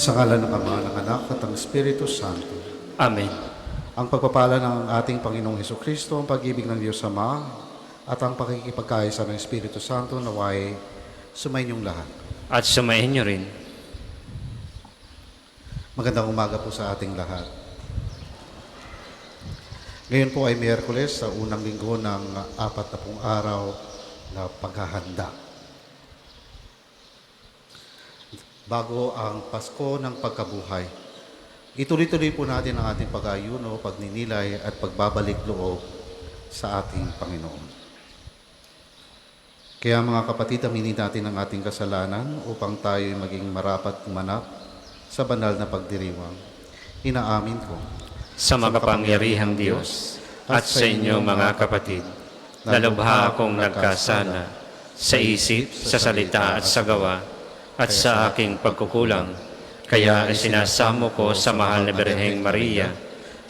Sa ngalan ng Ama, ng Anak, at ng Espiritu Santo. Amen. Ang pagpapala ng ating Panginoong Hesukristo, ang pag-ibig ng Diyos Ama, at ang pakikipagkaisa ng Espiritu Santo naway sumainyong lahat. At sumayin niyo rin. Magandang umaga po sa ating lahat. Ngayon po ay Miyerkules sa unang linggo ng 40 araw na paghahanda. Bago ang Pasko ng Pagkabuhay, ituloy-tuloy po natin ang ating pag-ayuno, pagninilay at pagbabalik loob sa ating Panginoon. Kaya mga kapatid, aminin natin ang ating kasalanan upang tayo maging marapat manap sa banal na pagdiriwang. Inaamin ko Sa makapangyarihang Diyos at sa inyo mga kapatid, lalubha akong nagkasala sa isip, sa salita at sa gawa, at sa aking pagkukulang. Kaya isinasamo ko sa mahal na Birheng Maria,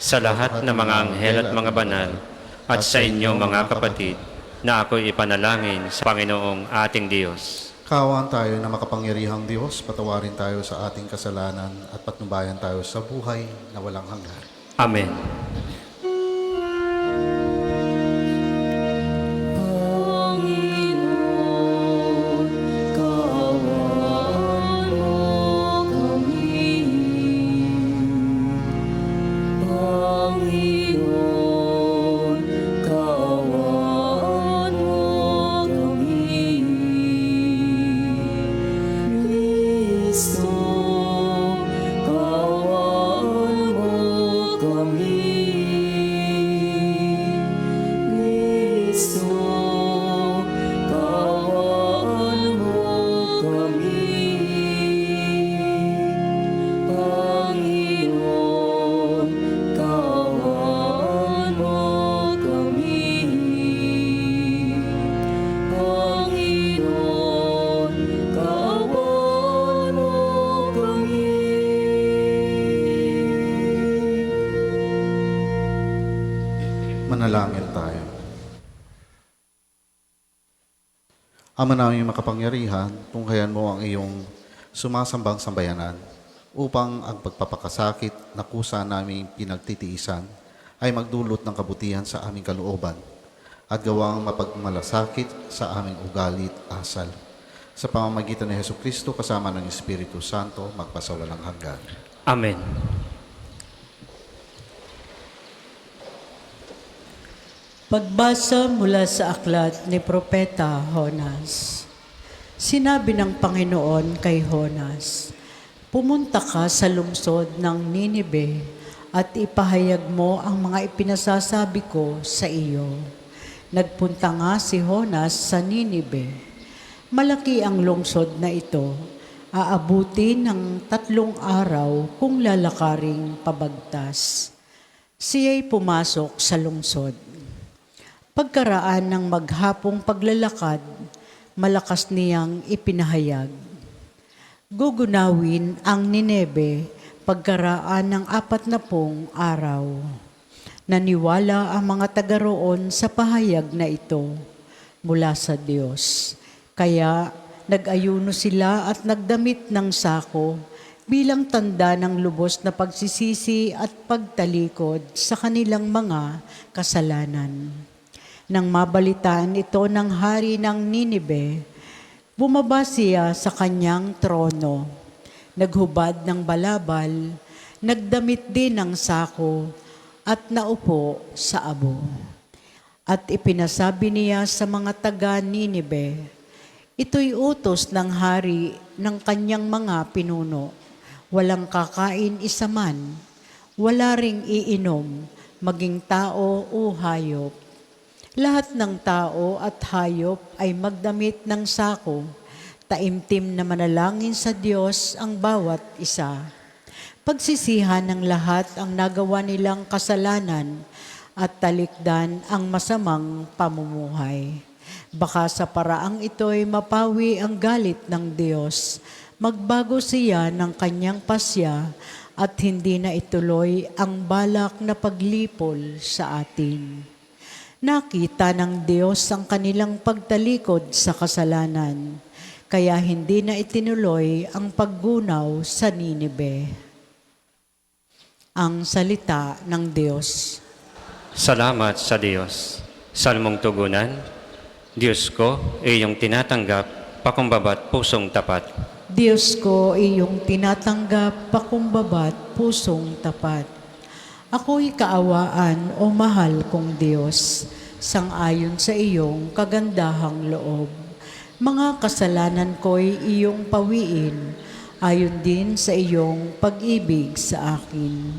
sa lahat ng mga anghel at mga banal, at sa inyo mga kapatid, na ako'y ipanalangin sa Panginoong ating Diyos. Kaawaan tayo na makapangyarihang Diyos, patawarin tayo sa ating kasalanan at patnubayan tayo sa buhay na walang hanggan. Amen. Manalangin tayo. Ama namin makapangyarihan, tunghayan mo ang iyong sumasambang sambayanan upang ang pagpapakasakit na kusa namin pinagtitiisan ay magdulot ng kabutihan sa aming kalooban at gawang mapagmalasakit sa aming ugalit asal. Sa pamamagitan ni Hesukristo kasama ng Espiritu Santo, magpasawalang hanggan. Amen. Pagbasa mula sa aklat ni Propeta Jonas. Sinabi ng Panginoon kay Jonas, "Pumunta ka sa lungsod ng Ninibe at ipahayag mo ang mga ipinasasabi ko sa iyo." Nagpunta nga si Jonas sa Ninibe. Malaki ang lungsod na ito. Aabuti ng 3 araw kung lalakaring pabagtas. Siya'y pumasok sa lungsod. Pagkaraan ng maghapong paglalakad, malakas niyang ipinahayag. Gugunawin ang Ninebe pagkaraan ng 40 araw. Naniwala ang mga taga roon sa pahayag na ito mula sa Diyos. Kaya nag-ayuno sila at nagdamit ng sako bilang tanda ng lubos na pagsisisi at pagtalikod sa kanilang mga kasalanan. Nang mabalitaan ito ng hari ng Ninibe, bumaba siya sa kanyang trono. Naghubad ng balabal, nagdamit din ng sako, at naupo sa abo. At ipinasabi niya sa mga taga Ninibe, "Ito'y utos ng hari ng kanyang mga pinuno. Walang kakain isa man, wala ring iinom, maging tao o hayop. Lahat ng tao at hayop ay magdamit ng sako, taimtim na manalangin sa Diyos ang bawat isa. Pagsisihan ng lahat ang nagawa nilang kasalanan at talikdan ang masamang pamumuhay. Baka sa paraang ito'y mapawi ang galit ng Diyos, magbago siya ng kanyang pasya at hindi na ituloy ang balak na paglipol sa atin." Nakita ng Diyos ang kanilang pagtalikod sa kasalanan. kaya hindi na itinuloy ang paggunaw sa Ninive. Ang salita ng Diyos. Salamat sa Diyos. Salmong tugunan, Diyos ko, iyong tinatanggap, pakumbabat pusong tapat. Diyos ko, iyong tinatanggap, pakumbabat, pusong tapat. Ako'y kaawaan o mahal kong Diyos, sangayon sa iyong kagandahang loob. Mga kasalanan ko'y iyong pawiin, ayon din sa iyong pag-ibig sa akin.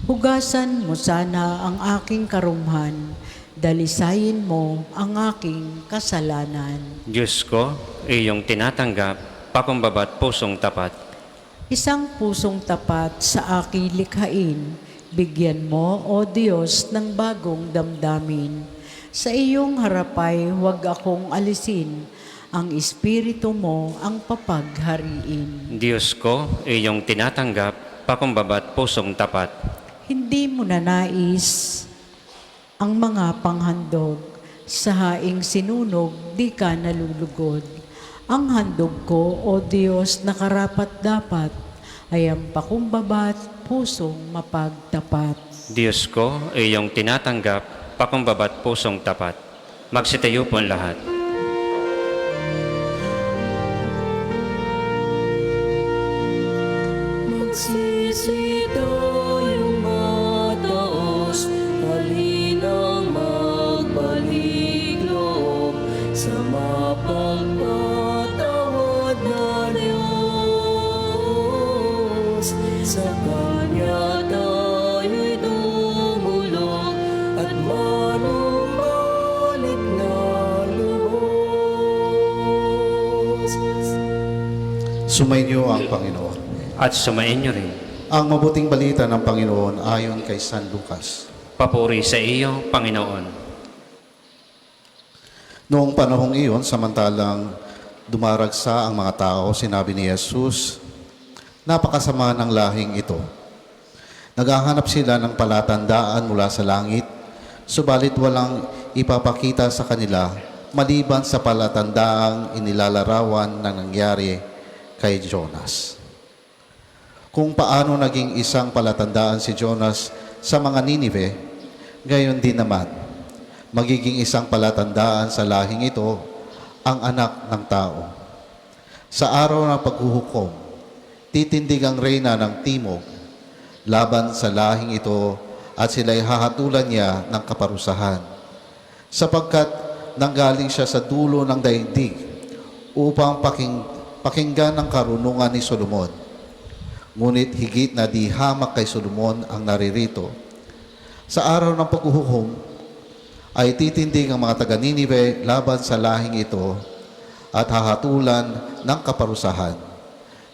Hugasan mo sana ang aking karumhan, dalisayin mo ang aking kasalanan. Diyos ko, iyong tinatanggap, pakumbabat pusong tapat. Isang pusong tapat sa aking likhain, bigyan mo, O Diyos, ng bagong damdamin. Sa iyong harapay, huwag akong alisin, ang Espiritu mo ang papaghariin. Diyos ko, iyong tinatanggap, pakumbabat pusong tapat. Hindi mo na nais ang mga panghandog, sa haing sinunog, di ka nalulugod. Ang handog ko, O Diyos, na karapat-dapat, ay ang pakumbabat, pusong mapagtapat. Diyos ko, iyong tinatanggap, pakumbabat pusong tapat. Magsitayo po ang lahat. Magsisitayong mataas, halinang magbalik loob sa mapagpatawad na Diyos. Sa Kanya tayo'y dumulog at manumbalik na lubos. Sumainyo ang Panginoon. At sumain niyo rin. Ang mabuting balita ng Panginoon ayon kay San Lucas. Papuri sa iyo, Panginoon. Noong panahong iyon, samantalang dumaragsa ang mga tao, sinabi ni Jesus, napakasama ng lahing ito. Naghahanap sila ng palatandaan mula sa langit, subalit walang ipapakita sa kanila maliban sa palatandaang inilalarawan na nangyari kay Jonas. Kung paano naging isang palatandaan si Jonas sa mga Ninive, gayon din naman, magiging isang palatandaan sa lahing ito ang anak ng tao. Sa araw ng paghuhukom, titindig ang reyna ng timog laban sa lahing ito at sila'y hahatulan niya ng kaparusahan. Sapagkat nanggaling siya sa dulo ng daigdig upang pakinggan ang karunungan ni Solomon. Ngunit higit na di hamak kay Solomon ang naririto. Sa araw ng paghuhukom ay titindig ang mga taga-Ninive laban sa lahing ito at hahatulan ng kaparusahan,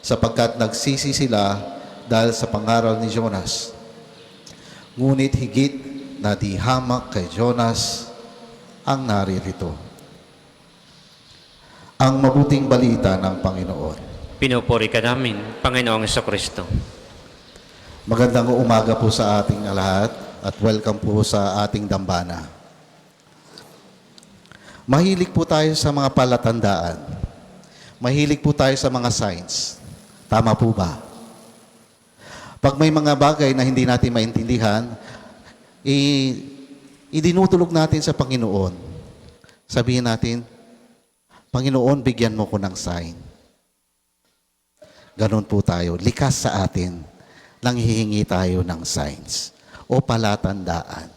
sapagkat nagsisi sila dahil sa pangaral ni Jonas. Ngunit higit na di hamak kay Jonas ang naririto. Ang mabuting balita ng Panginoon. Pinupuri ka namin, Panginoong Jesucristo. Magandang umaga po sa ating lahat at welcome po sa ating dambana. Mahilig po tayo sa mga palatandaan. Mahilig po tayo sa mga signs. Tama po ba? Pag may mga bagay na hindi natin maintindihan, idinutulog natin sa Panginoon. Sabihin natin, Panginoon, bigyan mo ko ng sign. Ganon po tayo. Likas sa atin nang hihingi tayo ng signs o palatandaan.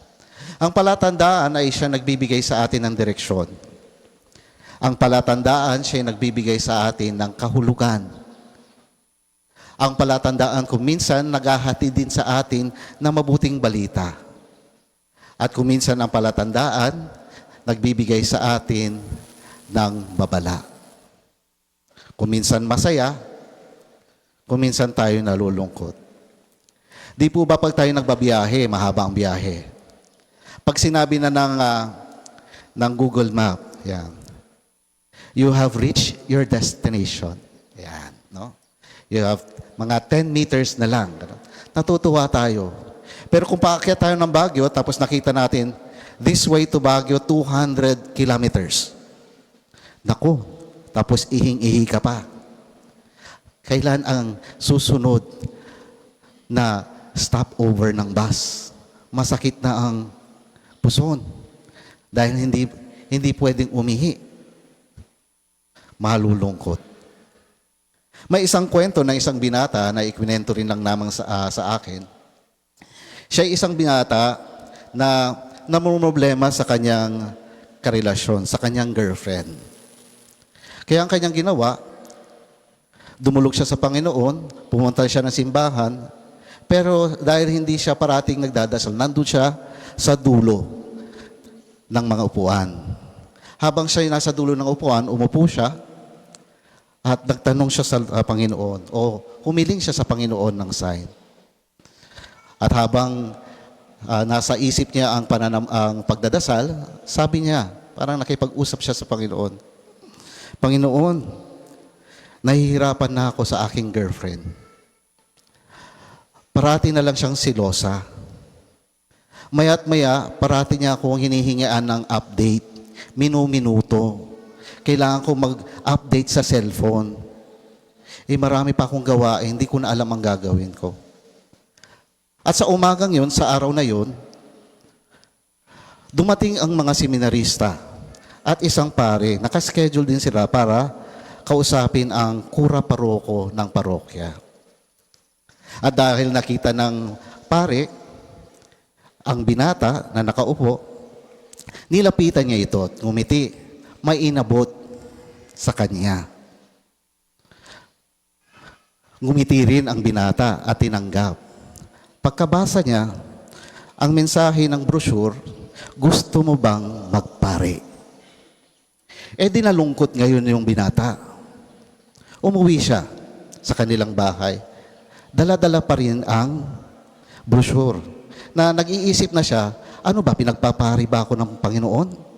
Ang palatandaan ay siya nagbibigay sa atin ng direksyon. Ang palatandaan siya nagbibigay sa atin ng kahulugan. Ang palatandaan kung minsan naghahatid din sa atin ng mabuting balita. At kung minsan ang palatandaan nagbibigay sa atin ng babala. Kung minsan masaya, kung minsan tayo nalulungkot. Di po ba pag tayo nagbabiyahe, mahaba ang biyahe? Pag sinabi na ng Google Map, yan, you have reached your destination. Yan, no? You have mga 10 meters na lang. Natutuwa tayo. Pero kung paakyat tayo ng Baguio, tapos nakita natin, this way to Baguio, 200 kilometers. Naku, tapos ihing-ihi ka pa. Kailan ang susunod na stopover ng bus? Masakit na ang puson dahil hindi pwedeng umihi. Malulungkot. May isang kwento ng isang binata na ikwinento rin lang naman sa akin. Siya ay isang binata na namumroblema sa kanyang karelasyon, sa kanyang girlfriend. Kaya ang kanyang ginawa, dumulog siya sa Panginoon, pumunta siya ng simbahan, pero dahil hindi siya parating nagdadasal, nandun siya sa dulo ng mga upuan. Habang siya nasa dulo ng upuan, umupo siya at nagtanong siya sa Panginoon o humiling siya sa Panginoon ng sign. At habang nasa isip niya ang pagdadasal, sabi niya, parang nakipag-usap siya sa Panginoon, Panginoon, nahihirapan na ako sa aking girlfriend. Parati na lang siyang silosa. Maya't maya, parati niya akong hinihingian ng update, minu-minuto. Kailangan ko mag-update sa cellphone. Marami pa akong gawain, hindi ko na alam ang gagawin ko. At sa umagang yun, sa araw na yun, dumating ang mga seminarista at isang pare. Nakaschedule din sila para kausapin ang kura paroko ng parokya. At dahil nakita ng pare, ang binata na nakaupo, nilapitan niya ito at ngumiti. May inabot sa kanya. Ngumiti rin ang binata at tinanggap. Pagkabasa niya, ang mensahe ng brochure, gusto mo bang magpare? Dinalungkot ngayon yung binata. Umuwi siya sa kanilang bahay. Dala-dala pa rin ang brochure na nag-iisip na siya, ano ba, pinagpapari ba ako ng Panginoon?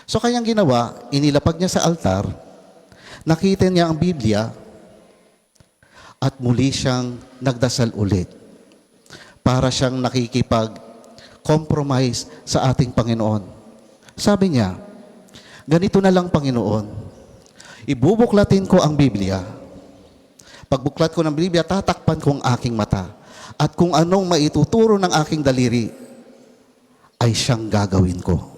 So kanyang ginawa, inilapag niya sa altar, nakita niya ang Biblia, at muli siyang nagdasal ulit. Para siyang nakikipag-compromise sa ating Panginoon. Sabi niya, ganito na lang Panginoon, ibubuklatin ko ang Biblia. Pagbuklat ko ng Biblia, tatakpan ko ang aking mata. At kung anong maituturo ng aking daliri, ay siyang gagawin ko.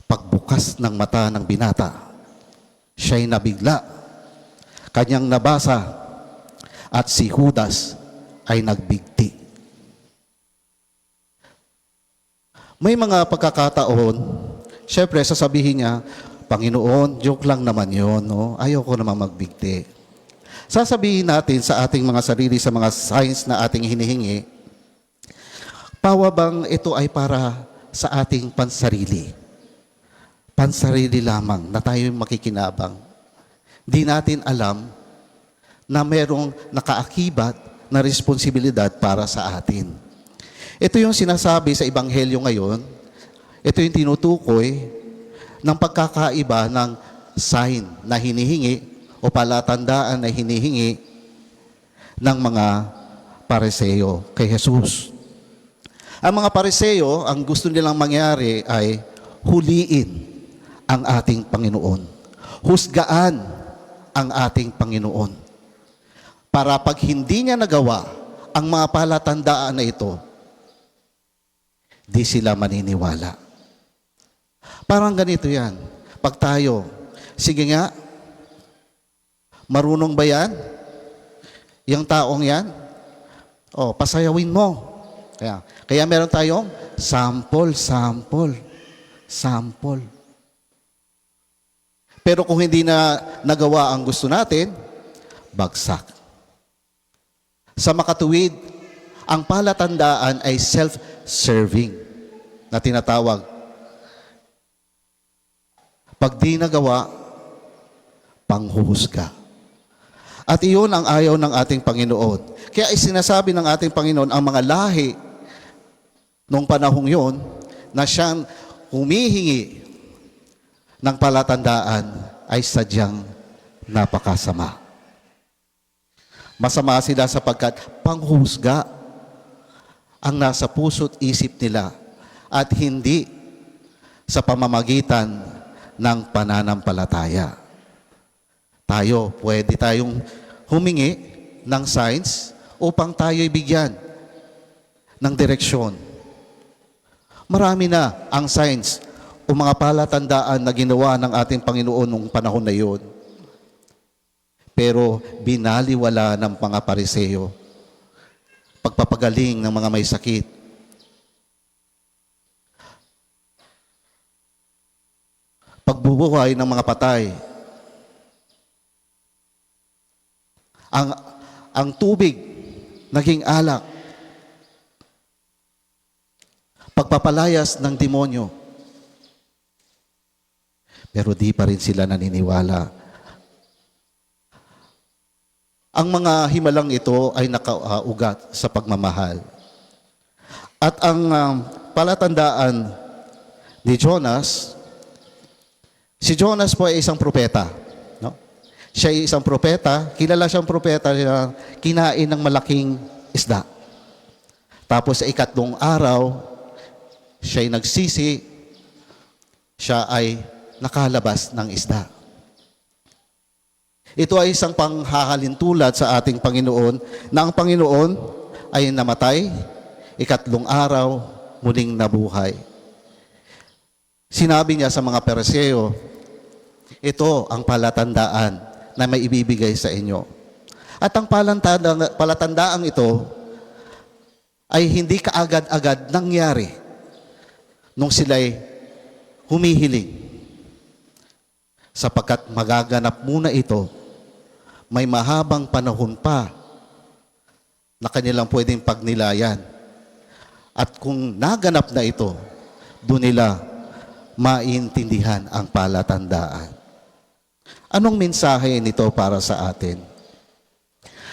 Pagbukas ng mata ng binata, siya'y nabigla, kanyang nabasa, at si Judas ay nagbigti. May mga pagkakataon, syempre sasabihin niya, Panginoon, joke lang naman yun, no? Ayoko naman magbigti. Sasabihin natin sa ating mga sarili, sa mga signs na ating hinihingi, pawa bang ito ay para sa ating pansarili? Pansarili lamang na tayo makikinabang. Di natin alam na merong nakaakibat na responsibilidad para sa atin. Ito yung sinasabi sa Ebanghelyo ngayon. Ito yung tinutukoy ng pagkakaiba ng sign na hinihingi o palatandaan na hinihingi ng mga Pariseo kay Jesus. Ang mga Pariseo, ang gusto nilang mangyari ay huliin ang ating Panginoon. Husgaan ang ating Panginoon. Para pag hindi niya nagawa ang mga palatandaan na ito, di sila maniniwala. Parang ganito yan. Pag tayo, sige nga, marunong ba yan? Yung taong yan? Pasayawin mo. Kaya meron tayong sample. Pero kung hindi na nagawa ang gusto natin, bagsak. Sa makatuwid, ang palatandaan ay self-serving na tinatawag. Pag di nagawa, panghuhusga. At iyon ang ayaw ng ating Panginoon. Kaya isinasabi ng ating Panginoon ang mga lahi noong panahong yon na siyang humihingi ng palatandaan ay sadyang napakasama. Masama sila sapagkat panghusga ang nasa puso't isip nila at hindi sa pamamagitan ng pananampalataya. Tayo, pwede tayong humingi ng signs upang tayo'y bigyan ng direksyon. Marami na ang signs o mga palatandaan na ginawa ng ating Panginoon nung panahon na yun. Pero binaliwala ng mga Pariseo. Pagpapagaling ng mga may sakit. Pagbubuhay ng mga patay. Ang tubig naging alak. Pagpapalayas ng demonyo. Pero di pa rin sila naniniwala. Ang mga himalang ito ay nakaugat sa pagmamahal. At ang palatandaan ni Jonas, si Jonas po ay isang propeta. No? Siya ay isang propeta, kilala siyang propeta na kinain ng malaking isda. Tapos sa ikatlong araw, siya ay nagsisi, siya ay nakalabas ng isda. Ito ay isang panghahalintulad sa ating Panginoon na ang Panginoon ay namatay, ikatlong araw, muling nabuhay. Sinabi niya sa mga Pariseo, ito ang palatandaan na may ibibigay sa inyo. At ang palatandaang ito ay hindi kaagad-agad nangyari nung sila'y humihiling. Sapagkat magaganap muna ito, may mahabang panahon pa na kanilang pwedeng pagnilayan. At kung naganap na ito, doon nila maintindihan ang palatandaan. Anong mensahe nito para sa atin?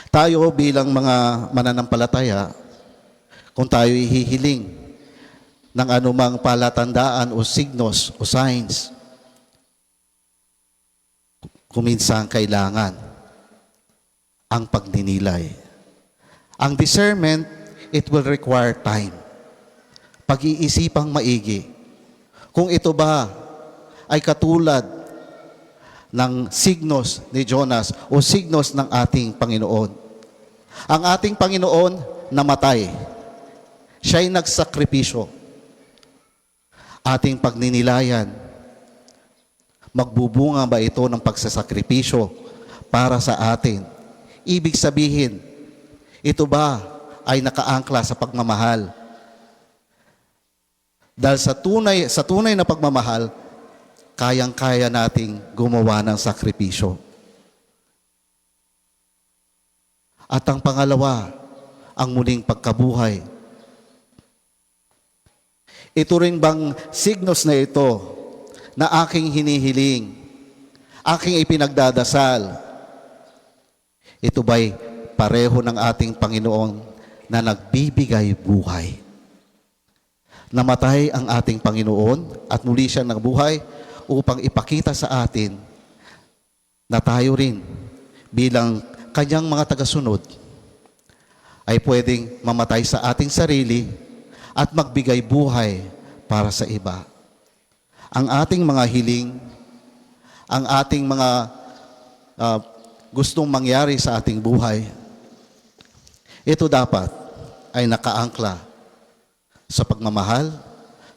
Tayo bilang mga mananampalataya, kung tayo hihiling ng anumang palatandaan o signos o signs, kuminsan kailangan ang pagninilay. Ang discernment, it will require time. Pag-iisipang maigi. Kung ito ba ay katulad ng signos ni Jonas o signos ng ating Panginoon. Ang ating Panginoon namatay. Siya'y nagsakripisyo. Ating pagninilayan, magbubunga ba ito ng pagsasakripisyo para sa atin? Ibig sabihin, ito ba ay nakaangkla sa pagmamahal? Dahil sa tunay na pagmamahal, kayang-kaya nating gumawa ng sakripisyo. At ang pangalawa, ang muling pagkabuhay. Ito rin bang signos na ito na aking hinihiling, aking ipinagdadasal, ito ba'y pareho ng ating Panginoon na nagbibigay buhay? Namatay ang ating Panginoon at muli siyang nabuhay upang ipakita sa atin na tayo rin bilang kanyang mga tagasunod ay pwedeng mamatay sa ating sarili at magbigay buhay para sa iba. Ang ating mga hiling, ang ating mga gustong mangyari sa ating buhay, ito dapat ay nakaangkla sa pagmamahal,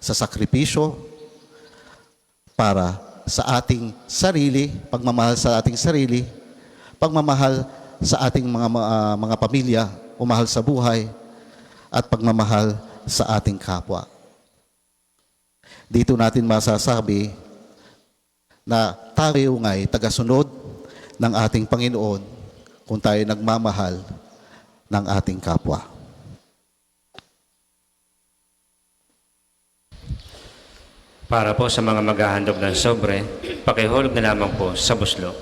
sa sakripisyo, para sa ating sarili, pagmamahal sa ating sarili, pagmamahal sa ating mga pamilya, umahal sa buhay, at pagmamahal sa ating kapwa. Dito natin masasabi na tayo nga'y tagasunod ng ating Panginoon kung tayo nagmamahal ng ating kapwa. Para po sa mga maghahandog ng sobre, pakihulog na lamang po sa buslo.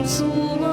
Sumo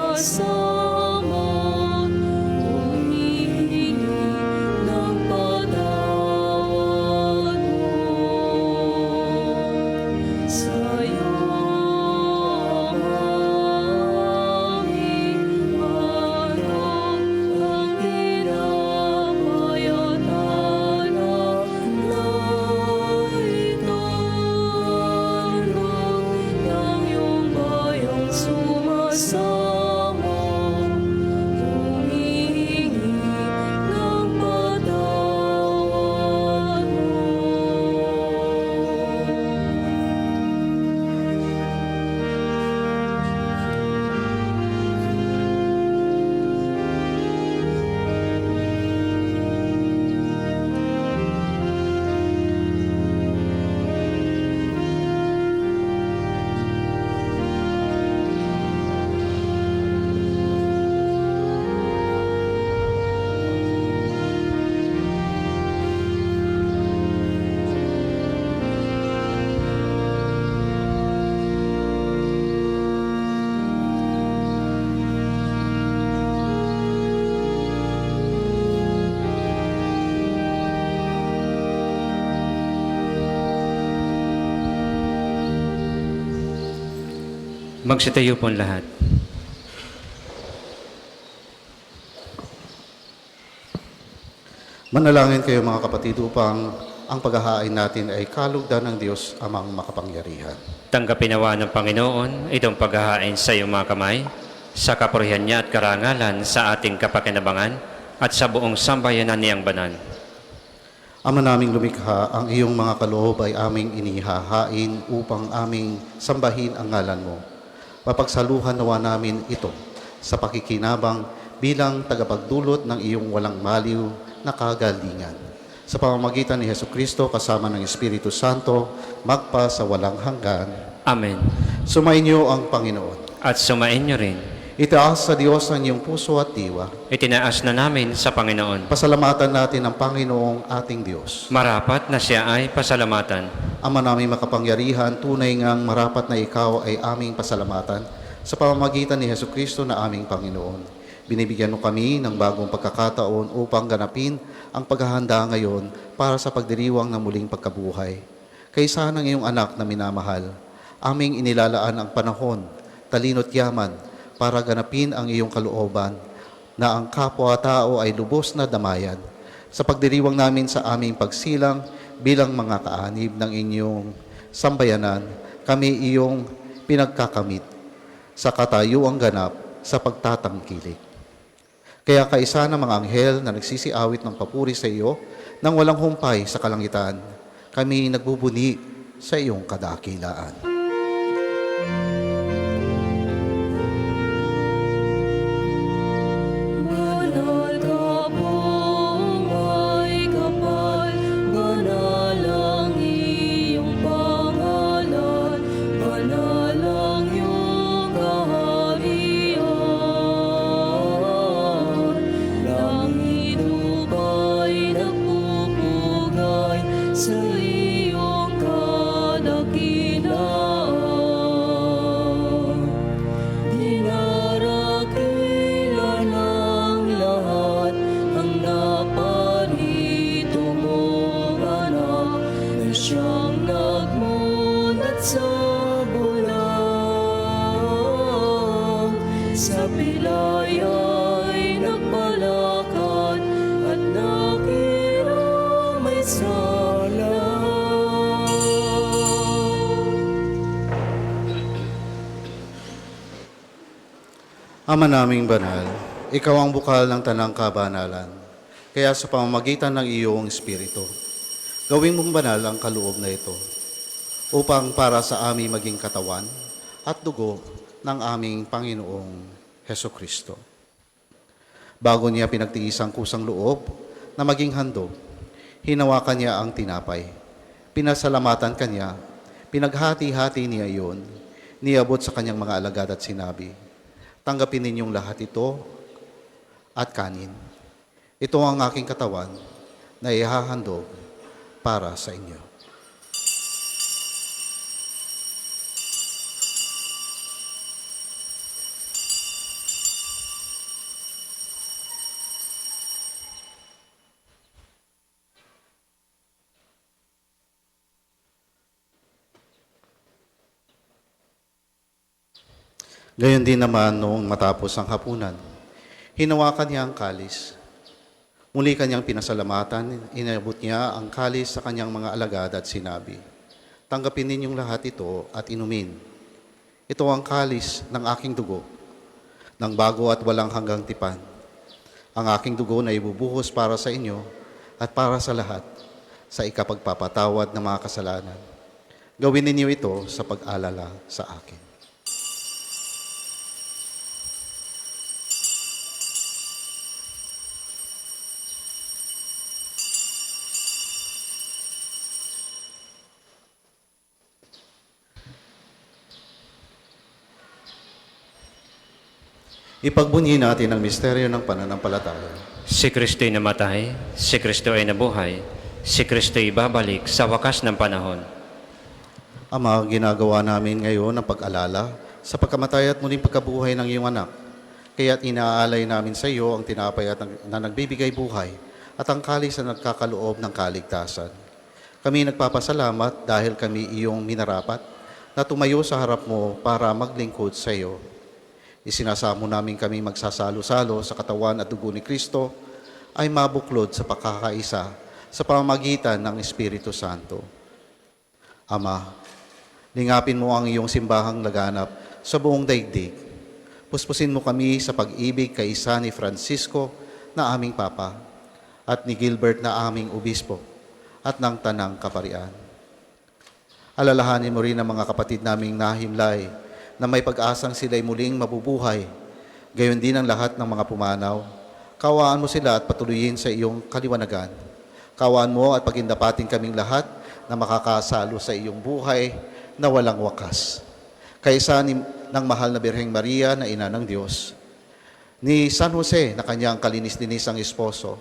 Magsitayo po lahat. Manalangin kayo mga kapatid upang ang paghahain natin ay kalugdan ng Diyos amang makapangyarihan. Tanggapin nawa ng Panginoon itong paghahain sa iyong mga kamay, sa kapurihan niya at karangalan sa ating kapakinabangan at sa buong sambayanan niyang banal. Ama naming lumikha, ang iyong mga kaloob ay aming inihahain upang aming sambahin ang ngalan mo. Papagsaluhan nawa namin ito sa pakikinabang bilang tagapagdulot ng iyong walang maliw na kagalingan. Sa pamamagitan ni Jesucristo kasama ng Espiritu Santo, magpa sa walang hanggan. Amen. Sumainyo ang Panginoon. At sumain niyo rin. Itaas sa Diyos ang iyong puso at diwa. Itinaas na namin sa Panginoon. Pasalamatan natin ang Panginoong ating Diyos. Marapat na siya ay pasalamatan. Ama naming makapangyarihan, tunay ngang marapat na ikaw ay aming pasalamatan sa pamamagitan ni Jesucristo na aming Panginoon. Binibigyan mo kami ng bagong pagkakataon upang ganapin ang paghahanda ngayon para sa pagdiriwang ng muling pagkabuhay. Kaysa ng iyong anak na minamahal, aming inilalaan ang panahon, talino't yaman, para ganapin ang iyong kalooban na ang kapwa-tao ay lubos na damayan. Sa pagdiriwang namin sa aming pagsilang bilang mga kaanib ng inyong sambayanan, kami iyong pinagkakamit sa katayuang ganap sa pagtatangkilik. Kaya kaisa ng mga anghel na nagsisiawit ng papuri sa iyo nang walang humpay sa kalangitan, kami nagbubuni sa iyong kadakilaan. Banal ka po, may kapal, banal ang iyong pangalan, banal ang iyong kaharian. Langit lupa'y nagpupugay sa iyong kadakilaan. Dinarakila ng lahat ang naparito mong anak na siyang nagmulat sa bulan. Sa pilay ay nagpalakad at nakiramay sala. Ama naming banal, ikaw ang bukal ng tanang kabanalan. Kaya sa pamamagitan ng iyong Espiritu, gawin mong banal ang kaloob na ito upang para sa aming maging katawan at dugo ng aming Panginoong Heso Kristo. Bago niya pinagtiis ang kusang loob na maging handog, hinawakan niya ang tinapay. Pinasalamatan kanya, pinaghati-hati niya iyon, niabot sa kanyang mga alagad at sinabi, tanggapin ninyong lahat ito at kanin. Ito ang aking katawan na ihahandog para sa inyo. Gayon din naman noong matapos ang hapunan, hinawakan niya ang kalis. Muli kanyang pinasalamatan, inabot niya ang kalis sa kanyang mga alagad at sinabi, tanggapin ninyong lahat ito at inumin. Ito ang kalis ng aking dugo, ng bago at walang hanggang tipan. Ang aking dugo na ibubuhos para sa inyo at para sa lahat sa ikapagpapatawad ng mga kasalanan. Gawin ninyo ito sa pag-alala sa akin. Ipagbunyi natin ang misteryo ng pananampalataya. Si Kristo'y namatay, si Kristo ay nabuhay, si Kristo'y babalik sa wakas ng panahon. Ama, ginagawa namin ngayon ang pag-alala sa pagkamatay at muling pagkabuhay ng iyong anak. Kaya't inaalay namin sa iyo ang tinapay at na nagbibigay buhay at ang kalis na nagkakaloob ng kaligtasan. Kami nagpapasalamat dahil kami iyong minarapat na tumayo sa harap mo para maglingkod sa iyo. Isinasamo namin kami magsasalo-salo sa katawan at dugo ni Kristo ay mabuklod sa pagkakaisa sa pamamagitan ng Espiritu Santo. Ama, lingapin mo ang iyong simbahang laganap sa buong daigdig. Puspusin mo kami sa pag-ibig kay isa ni Francisco na aming Papa at ni Gilbert na aming Obispo at ng Tanang Kaparian. Alalahanin mo rin ang mga kapatid naming nahimlay na may pag-asang sila'y muling mabubuhay. Gayon din ang lahat ng mga pumanaw. Kawaan mo sila at patuloyin sa iyong kaliwanagan. Kawaan mo at pagindapatin kaming lahat na makakasalo sa iyong buhay na walang wakas. Kaysa ng mahal na Birheng Maria na ina ng Diyos, ni San Jose na kanyang kalinis-linisang esposo,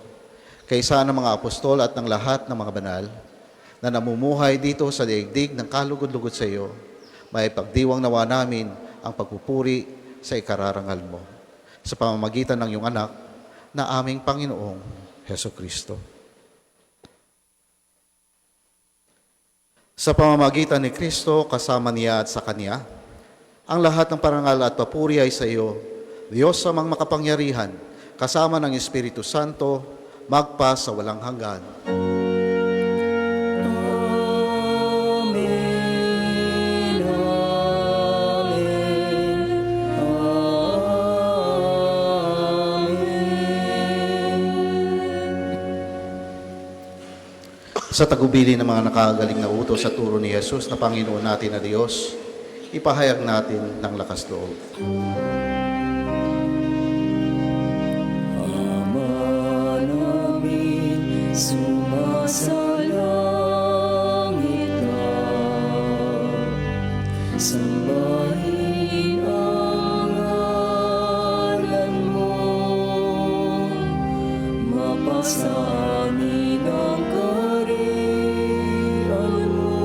kaysa ng mga apostol at ng lahat ng mga banal na namumuhay dito sa daigdig ng kalugod-lugod sa iyo, may pagdiwang nawa namin ang pagpupuri sa ikararangal mo sa pamamagitan ng iyong anak na aming Panginoong Heso Kristo. Sa pamamagitan ni Kristo, kasama niya at sa Kanya, ang lahat ng parangal at papuri ay sa iyo, Diyos amang makapangyarihan, kasama ng Espiritu Santo, magpa sa walang hanggan. Amen. Sa tagubili ng mga nakagaling na utos sa turo ni Jesus na Panginoon natin na Diyos, ipahayag natin ng lakas loob. Ama namin, sumasalangit ka. Sambahin ang ngalan mo. Mapasa amin ang kaharian mo.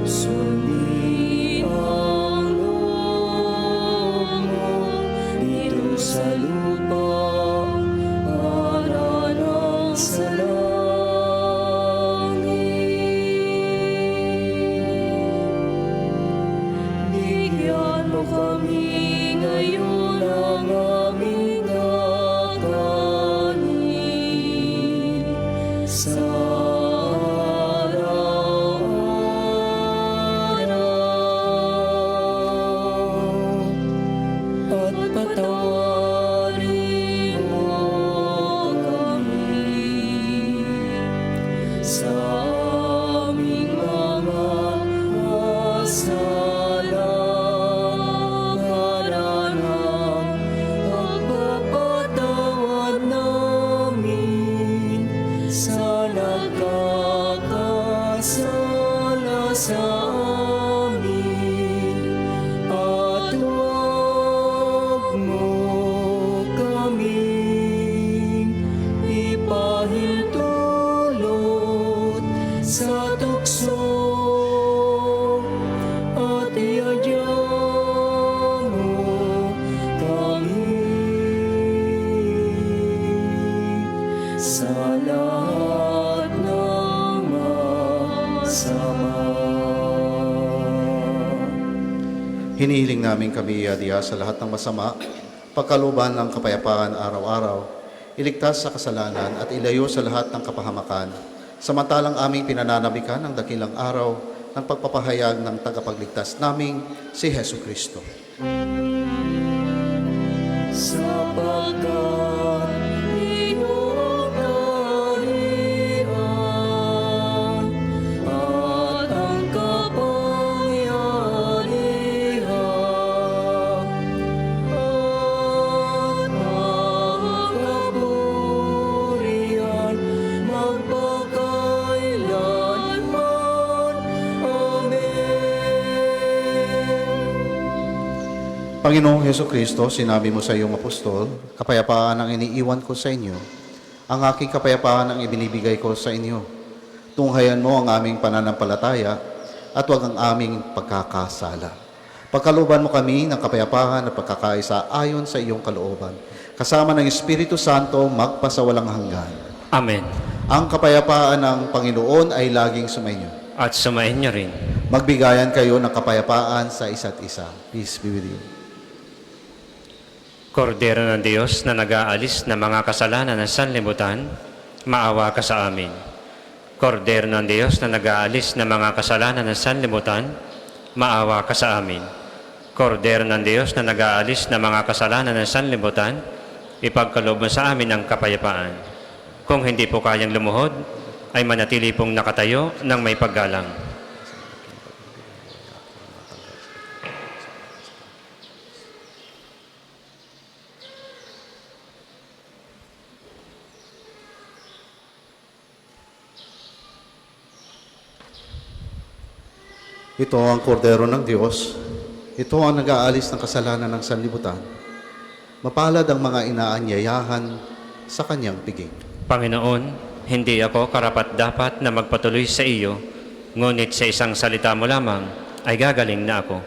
Sundin ang loob mo dito sa lupa para nang sa langit. Bigyan mo kami ngayon ng aming kakanin sa at patawarin mo kami sa aming mga kasalanan, pagpapatawad namin sa nagkakasala sa amin. At huwag mo kaming ipahintulot sa tukso at iadya mo kami sa lahat ng masama. Hinihiling namin kami, Diya, sa lahat ng masama, pagkaluban ng kapayapaan araw-araw, iligtas sa kasalanan at ilayo sa lahat ng kapahamakan, samantalang aming pinananabikan ang dakilang araw ng pagpapahayag ng tagapagligtas naming si Heso Kristo. Sapagkat iyong kaharian at ang kapangyarihan at ang kapurihan magpakailanman. Amen. Panginoong Heso Kristo, sinabi mo sa iyong apostol, kapayapaan ang iniiwan ko sa inyo, ang aking kapayapaan ang ibinibigay ko sa inyo. Tunghayan mo ang aming pananampalataya at huwag ang aming pagkakasala. Pagkaluban mo kami ng kapayapaan at pagkakaisa ayon sa iyong kalooban, kasama ng Espiritu Santo magpasawalang hanggan. Amen. Ang kapayapaan ng Panginoon ay laging sumainyo. At sumayin niyo rin. Magbigayan kayo ng kapayapaan sa isa't isa. Peace be with you. Kordero ng Diyos na nag-aalis ng mga kasalanan ng sanlibutan, maawa ka sa amin. Kordero ng Diyos na nag-aalis ng mga kasalanan ng sanlibutan, maawa ka sa amin. Kordero ng Diyos na nag-aalis ng mga kasalanan ng sanlibutan, ipagkaloob mo sa amin ang kapayapaan. Kung hindi po kayang lumuhod, ay manatili pong nakatayo ng may paggalang. Ito ang kordero ng Diyos. Ito ang nag-aalis ng kasalanan ng sanlibutan. Mapalad ang mga inaanyayahan sa kanyang piging. Panginoon, hindi ako karapat-dapat na magpatuloy sa iyo, ngunit sa isang salita mo lamang ay gagaling na ako.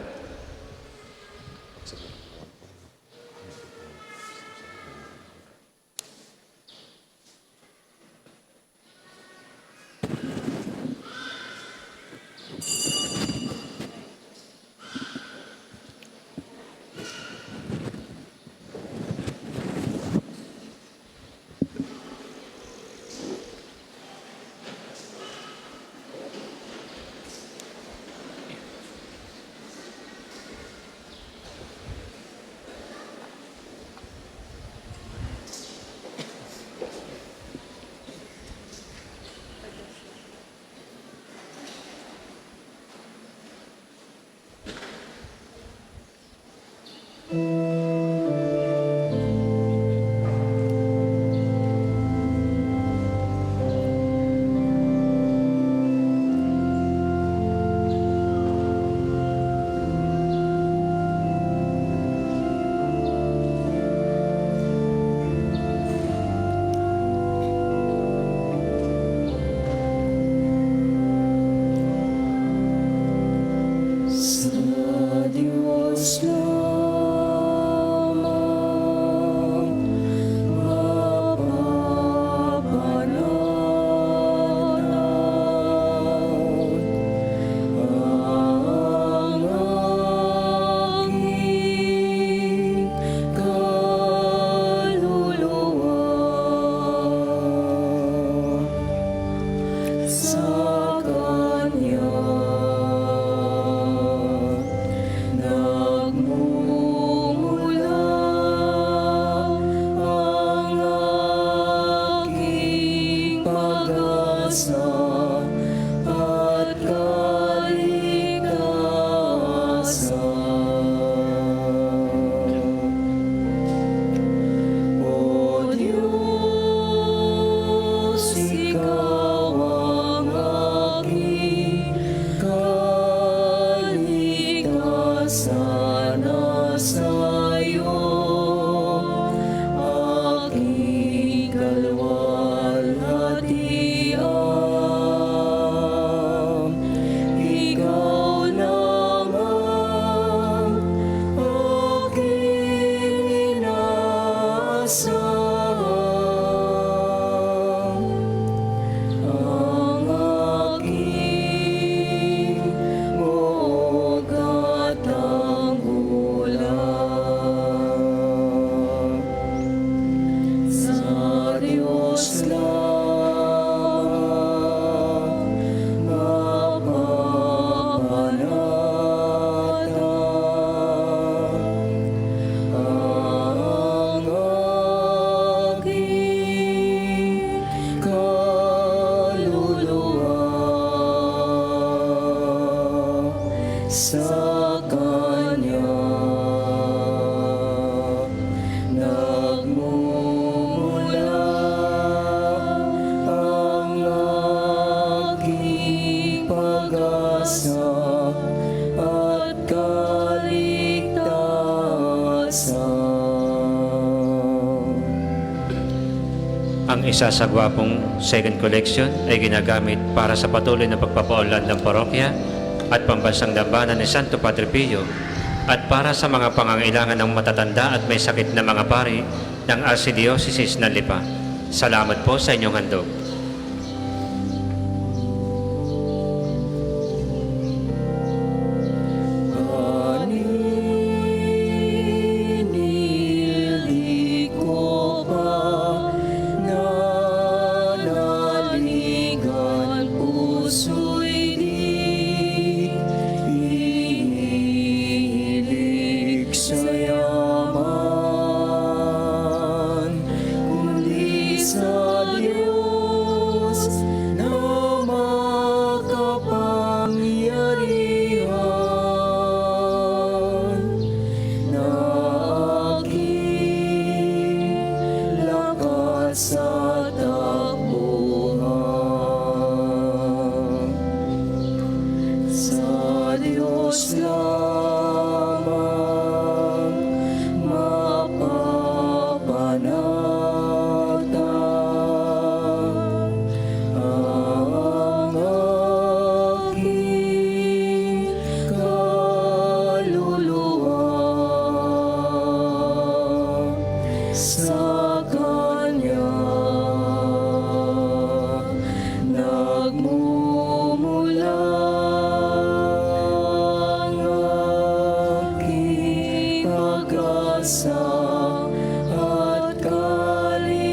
sa Kanya nagmumula ang aking pag-asa at kaligtasan. Ang isa sa gwapong second collection ay ginagamit para sa patuloy na pagpapaunlad ng parokya at pambansang dambana ni Santo Padre Pio at para sa mga pangangailangan ng matatanda at may sakit na mga pari ng Archdiocese ng Lipa. Salamat po sa inyong handog. Diyos lamang mapapanatang ang aking kaluluwa sa Kanya nagmumula ang aking pag-asa at kaligtasan.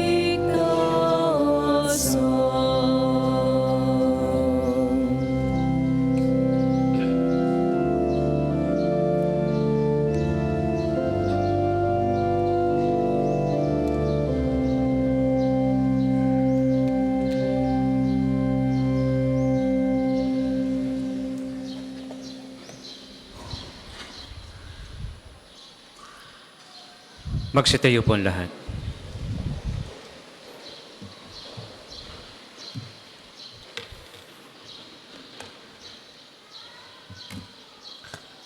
Magsitayo po ang lahat.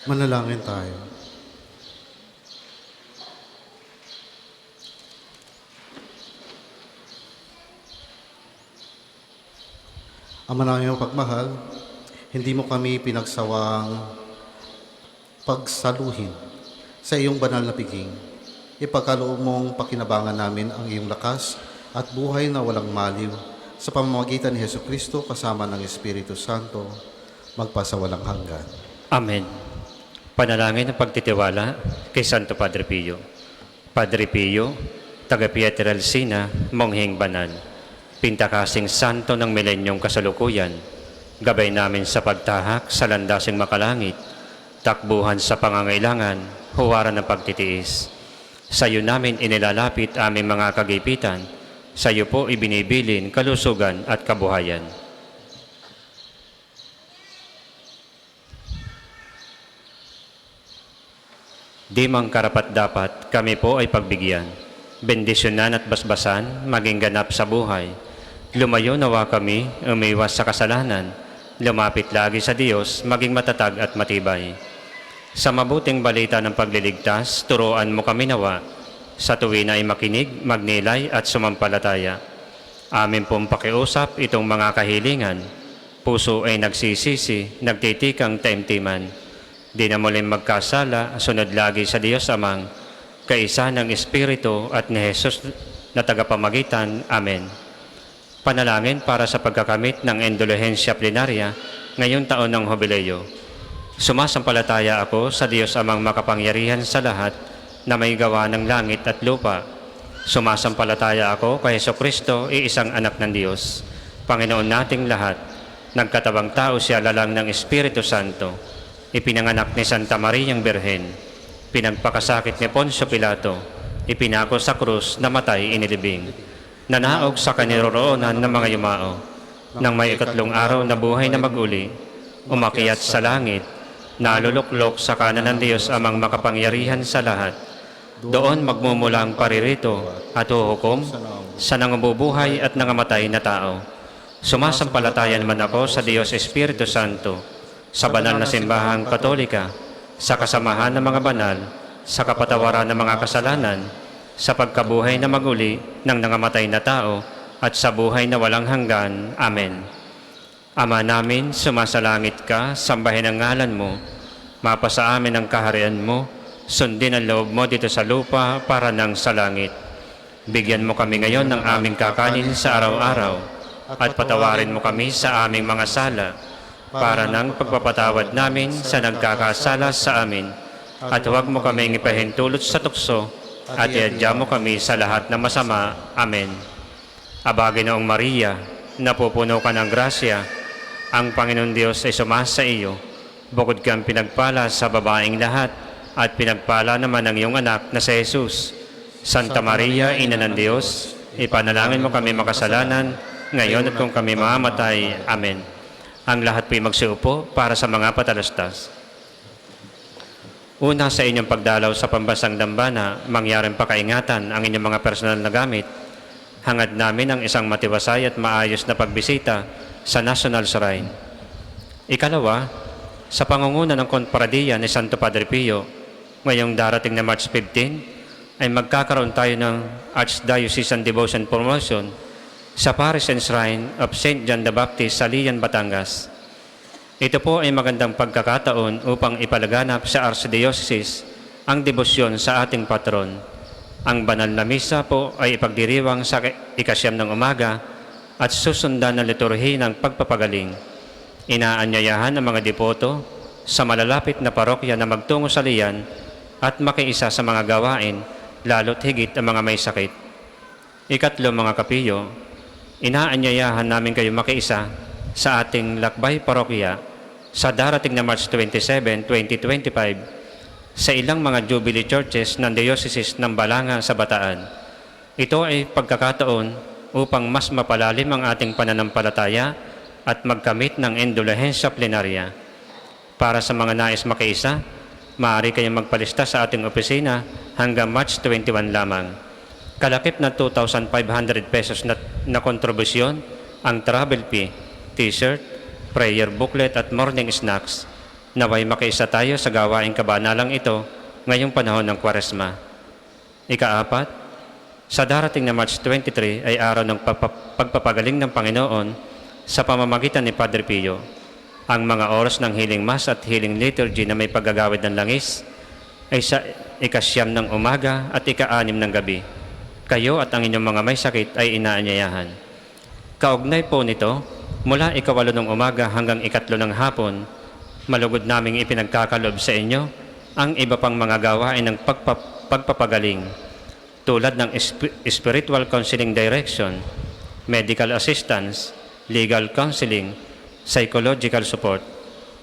Manalangin tayo. Ama namin pagmahal, hindi mo kami pinagsawang pagsaluhin sa iyong banal na piging. Ipagkaloob mong pakinabangan namin ang iyong lakas at buhay na walang maliw sa pamamagitan ni Jesucristo kasama ng Espiritu Santo, magpasawalang hanggan. Amen. Panalangin ng pagtitiwala kay Santo Padre Pio. Padre Pio, taga Pietrelcina, mongheng banal, pintakasing santo ng milenyong kasalukuyan, gabay namin sa pagtahak sa landasing makalangit, takbuhan sa pangangailangan, huwaran ng pagtitiis. Sa iyo namin inilalapit aming mga kagipitan, sa iyo po ibinibilin kalusugan at kabuhayan. Di mang karapat-dapat kami po ay pagbigyan, bendisyonan at basbasan, maging ganap sa buhay. Lumayo nawa kami, umiwas sa kasalanan, lumapit lagi sa Diyos, maging matatag at matibay. Sa mabuting balita ng pagliligtas, turuan mo kami nawa, sa tuwin ay makinig, magnilay at sumampalataya. Amin pong pakiusap itong mga kahilingan, puso ay nagsisisi, nagtitikang taimtiman. Di na muling magkasala, sunod lagi sa Diyos Amang, kaisa ng Espiritu at ni Jesus na tagapamagitan. Amen. Panalangin para sa pagkakamit ng indulhensya plenarya ngayong taon ng Jubileo. Sumasampalataya ako sa Diyos Amang makapangyarihan sa lahat na may gawa ng langit at lupa. Sumasampalataya ako kay Jesucristo, iisang anak ng Diyos, Panginoon nating lahat. Nagkatabang tao siya lalang ng Espiritu Santo. Ipinanganak ni Santa Mariang Birhen, pinagpakasakit ni Poncio Pilato, ipinako sa krus, namatay, inilibing, nanaog sa kaniroroonan ng mga yumao, nang may ikatlong araw na buhay na maguli, umakyat sa langit, naluluklok sa kanan ng Diyos Amang makapangyarihan sa lahat. Doon magmumula ang paririto at huhukom sa nangabubuhay at nangamatay na tao. Sumasampalataya naman ako sa Diyos Espiritu Santo, sa banal na simbahang katolika, sa kasamahan ng mga banal, sa kapatawaran ng mga kasalanan, sa pagkabuhay na maguli ng nangamatay na tao, at sa buhay na walang hanggan. Amen. Ama namin, sumasalangit ka, sambahin ang ngalan mo, mapasa amin ang kaharian mo, sundin ang loob mo dito sa lupa para nang sa langit. Bigyan mo kami ngayon ng aming kakanin sa araw-araw, at patawarin mo kami sa aming mga sala, para ng pagpapatawad namin sa nagkakasala sa amin. At huwag mo kaming ipahintulot sa tukso, at iadya mo kami sa lahat ng masama. Amen. Aba, Ginoong Maria, napupuno ka ng grasya, ang Panginoon Diyos ay sumasa iyo. Bukod kang pinagpala sa babaeng lahat, at pinagpala naman ang iyong anak na si Jesus. Santa Maria, Ina ng Diyos, ipanalangin mo kami makasalanan, ngayon at kung kami mamamatay. Amen. Ang lahat po'y magsiupo para sa mga patalastas. Una, sa inyong pagdalaw sa pambansang dambana, mangyaring pakaingatan ang inyong mga personal na gamit. Hangad namin ang isang matiwasay at maayos na pagbisita sa National Shrine. Ikalawa, sa pangunguna ng Konparadiya ni Santo Padre Pio, ngayong darating na March 15, ay magkakaroon tayo ng Archdiocesan Devotion Promotion sa Parish and Shrine of St. John the Baptist sa Lian, Batangas. Ito po ay magandang pagkakataon upang ipalaganap sa Archdiocese ang debosyon sa ating patron. Ang banal na misa po ay ipagdiriwang sa 9 ng umaga at susundan ng liturhi ng pagpapagaling. Inaanyayahan ang mga devoto sa malalapit na parokya na magtungo sa Lian at makiisa sa mga gawain, lalo't higit ang mga may sakit. Ikatlo, mga kapiyo, inaanyayahan namin kayo makiisa sa ating lakbay parokya sa darating na March 27, 2025 sa ilang mga Jubilee Churches ng Diocese ng Balanga sa Bataan. Ito ay pagkakataon upang mas mapalalim ang ating pananampalataya at magkamit ng indulhensya plenarya. Para sa mga nais makiisa, maaari kayong magpalista sa ating opisina hanggang March 21 lamang. Kalakip na 2,500 pesos na kontribusyon ang travel fee, t-shirt, prayer booklet at morning snacks. Naway makiisa tayo sa gawaing kabanalang ito ngayong panahon ng Kwaresma. Ika-4, sa darating na March 23 ay araw ng pagpapagaling ng Panginoon sa pamamagitan ni Padre Pio. Ang mga oras ng healing mass at healing liturgy na may paggagawid ng langis ay sa 9 ng umaga at 6 ng gabi. Kayo at ang inyong mga may sakit ay inaanyayahan. Kaugnay po nito, mula 8 ng umaga hanggang 3 ng hapon, malugod naming ipinagkakalob sa inyo ang iba pang mga gawain ng pagpapagaling tulad ng spiritual counseling direction, medical assistance, legal counseling, psychological support,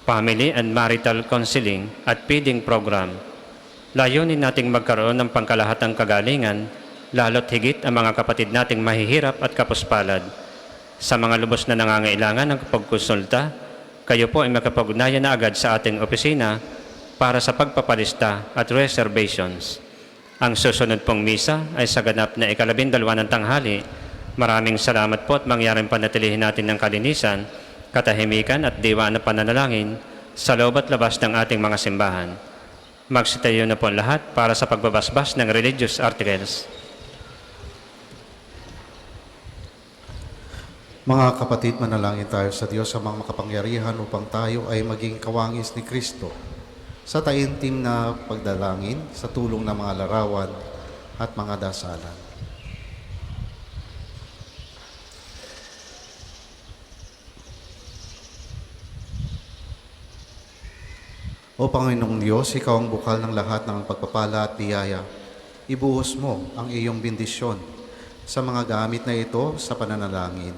family and marital counseling at feeding program. Layunin nating magkaroon ng pangkalahatang kagalingan, lalo't higit ang mga kapatid nating mahihirap at kapuspalad. Sa mga lubos na nangangailangan ng pagkonsulta, kayo po ay makapag-ugnayan na agad sa ating opisina para sa pagpapalista at reservations. Ang susunod pong misa ay sa ganap na 12 ng tanghali. Maraming salamat po at mangyaring panatilihin natin ng kalinisan, katahimikan at diwa na pananalangin sa loob at labas ng ating mga simbahan. Magsitayo na po ang lahat para sa pagbabasbas ng religious articles. Mga kapatid, manalangin tayo sa Diyos sa mga makapangyarihan upang tayo ay maging kawangis ni Kristo sa taimtim na pagdalangin sa tulong ng mga larawan at mga dasalan. O Panginoong Diyos, Ikaw ang bukal ng lahat ng pagpapala at biyaya. Ibuhos mo ang iyong bendisyon sa mga gamit na ito sa pananalangin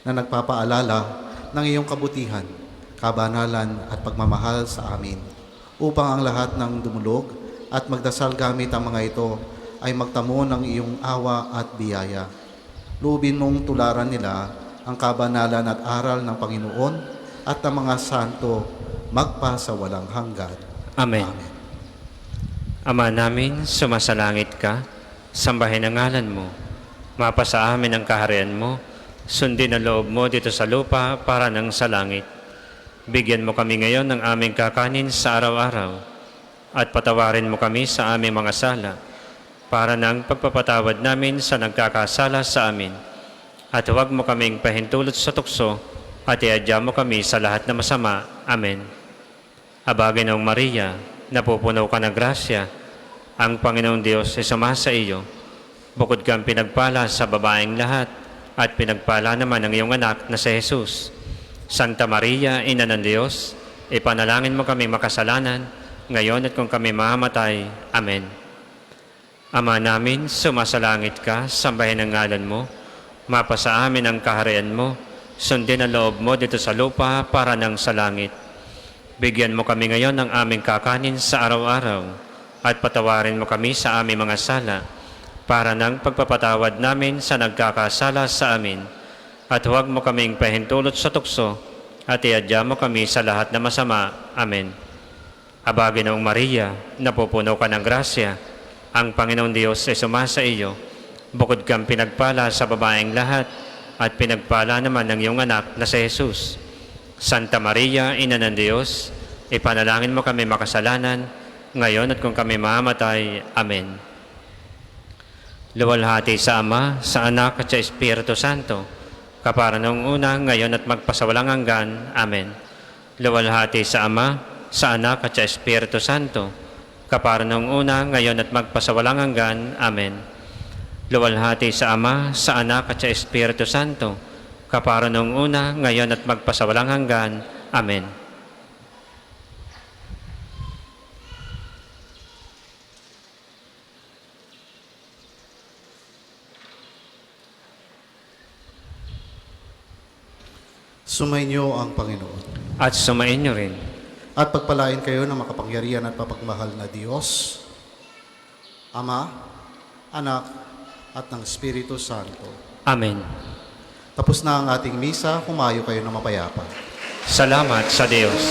na nagpapaalala ng iyong kabutihan, kabanalan at pagmamahal sa amin, upang ang lahat ng dumulog at magdasal gamit ang mga ito ay magtamo ng iyong awa at biyaya. Lubin mong tularan nila ang kabanalan at aral ng Panginoon at ang mga santo magpa sa walang hanggan. Amen. Amen. Ama namin, sumasalangit ka, sambahin ang ngalan mo. Mapasa amin ang kaharian mo, sundin ang loob mo dito sa lupa para nang sa langit. Bigyan mo kami ngayon ng aming kakanin sa araw-araw at patawarin mo kami sa aming mga sala para nang pagpapatawad namin sa nagkakasala sa amin. At huwag mo kaming pahintulot sa tukso at iadya mo kami sa lahat na masama. Amen. Aba, Ginoong Maria, napupuno ka ng grasya, ang Panginoong Diyos ay sumasa iyo. Bukod kang pinagpala sa babaeng lahat, at pinagpala naman ang iyong anak na si Jesus. Santa Maria, Ina ng Diyos, ipanalangin mo kami makasalanan, ngayon at kung kami mamatay. Amen. Ama namin, sumasalangit ka, sambahin ang ngalan mo, mapasa amin ang kaharian mo, sundin ang loob mo dito sa lupa para nang sa langit. Bigyan mo kami ngayon ng aming kakanin sa araw-araw, at patawarin mo kami sa aming mga sala, para nang pagpapatawad namin sa nagkakasala sa amin. At huwag mo kaming pahintulot sa tukso, at iadya mo kami sa lahat na masama. Amen. Aba, Ginoong Maria, napupuno ka ng grasya, ang Panginoong Diyos ay sumasa iyo. Bukod kang pinagpala sa babaeng lahat, at pinagpala naman ng iyong anak na si Jesus. Santa Maria, Ina ng Diyos, Ipanalangin mo kami makasalanan, ngayon at kung kami mamamatay. Amen. Luwalhati sa Ama, sa Anak at sa Espiritu Santo, kapara noong una, ngayon at magpasawalang hanggan. Amen. Luwalhati sa Ama, sa Anak at sa Espiritu Santo, kapara noong una, ngayon at magpasawalang hanggan. Amen. Luwalhati sa Ama, sa Anak at sa Espiritu Santo, kapara noong una, ngayon at magpasawalang hanggan. Amen. Sumainyo ang Panginoon. At sumain niyo rin. At pagpalain kayo ng makapangyarihan at mapagmahal na Diyos, Ama, Anak, at ng Espiritu Santo. Amen. Tapos na ang ating misa, humayo kayo na mapayapa. Salamat sa Diyos.